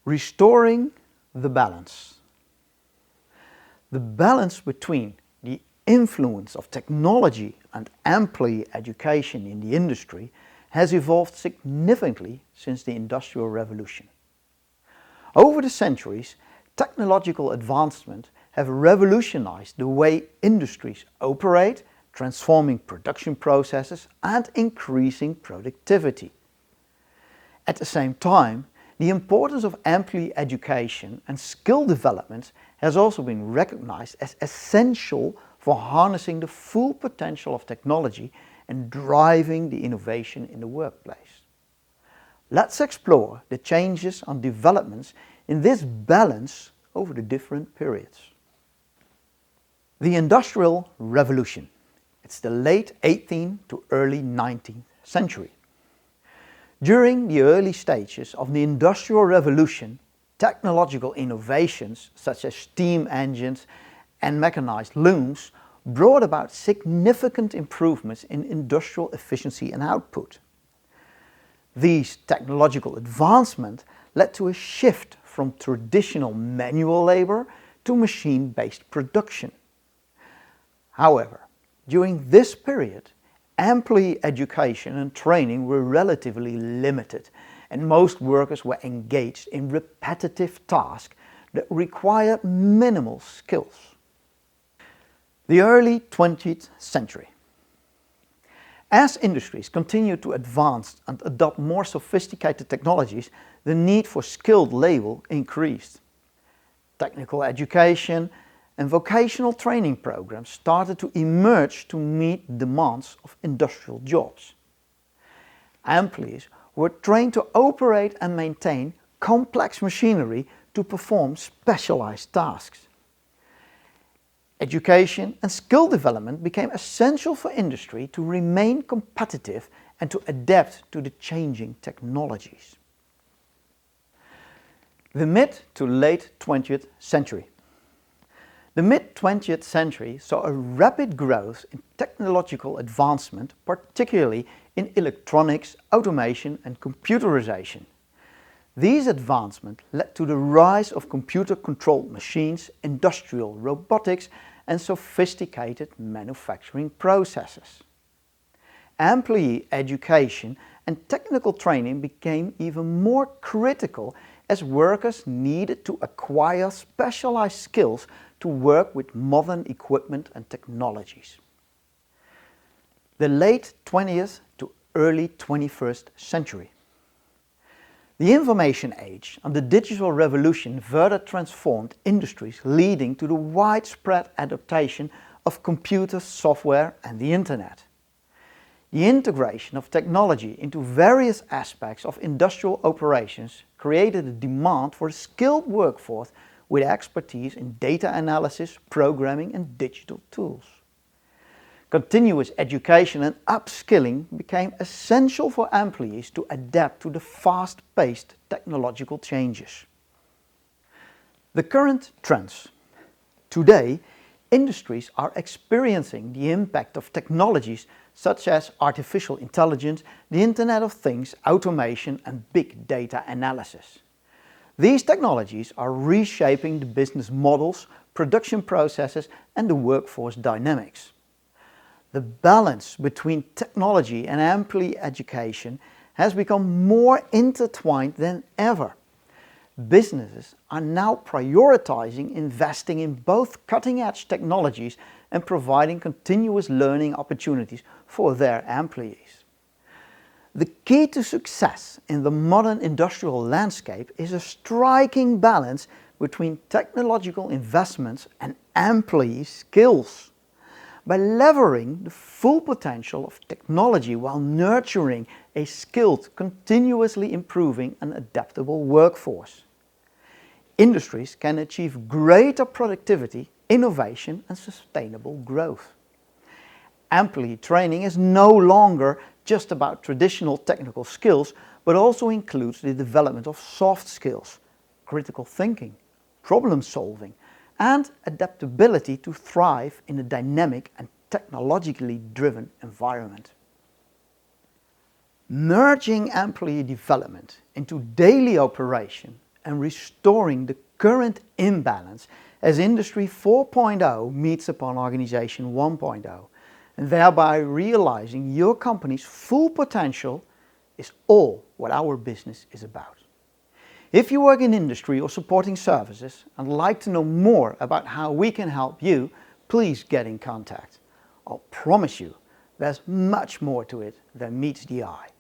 Restoring the balance. The balance between the influence of technology and employee education in the industry has evolved significantly since the Industrial Revolution. Over the centuries, technological advancements have revolutionized the way industries operate, transforming production processes and increasing productivity. At the same time, the importance of employee education and skill development has also been recognized as essential for harnessing the full potential of technology and driving the innovation in the workplace. Let's explore the changes and developments in this balance over the different periods. The Industrial Revolution. It's the late 18th to early 19th century. During the early stages of the Industrial Revolution, technological innovations such as steam engines and mechanized looms brought about significant improvements in industrial efficiency and output. These technological advancements led to a shift from traditional manual labor to machine-based production. However, during this period, employee education and training were relatively limited, and most workers were engaged in repetitive tasks that required minimal skills. The early 20th century. As industries continued to advance and adopt more sophisticated technologies, the need for skilled labor increased. Technical education and vocational training programs started to emerge to meet demands of industrial jobs. Employees were trained to operate and maintain complex machinery to perform specialized tasks. Education and skill development became essential for industry to remain competitive and to adapt to the changing technologies. The mid to late 20th century. The mid-20th century saw a rapid growth in technological advancement, particularly in electronics, automation and computerization. These advancements led to the rise of computer-controlled machines, industrial robotics and sophisticated manufacturing processes. Employee education and technical training became even more critical as workers needed to acquire specialized skills to work with modern equipment and technologies. The late 20th to early 21st century. The information age and the digital revolution further transformed industries, leading to the widespread adoption of computer software and the internet. The integration of technology into various aspects of industrial operations created a demand for a skilled workforce with expertise in data analysis, programming and digital tools. Continuous education and upskilling became essential for employees to adapt to the fast-paced technological changes. The current trends. Today, industries are experiencing the impact of technologies such as artificial intelligence, the Internet of Things, automation and big data analysis. These technologies are reshaping the business models, production processes and the workforce dynamics. The balance between technology and employee education has become more intertwined than ever. Businesses are now prioritizing investing in both cutting-edge technologies and providing continuous learning opportunities for their employees. The key to success in the modern industrial landscape is a striking balance between technological investments and employee skills. By leveraging the full potential of technology while nurturing a skilled, continuously improving and adaptable workforce, industries can achieve greater productivity, innovation and sustainable growth. Employee training is no longer just about traditional technical skills, but also includes the development of soft skills, critical thinking, problem solving, and adaptability to thrive in a dynamic and technologically driven environment. Merging employee development into daily operation and restoring the current imbalance as Industry 4.0 meets upon Organization 1.0, and thereby realizing your company's full potential is all what our business is about. If you work in industry or supporting services and like to know more about how we can help you, please get in contact. I'll promise you there's much more to it than meets the eye.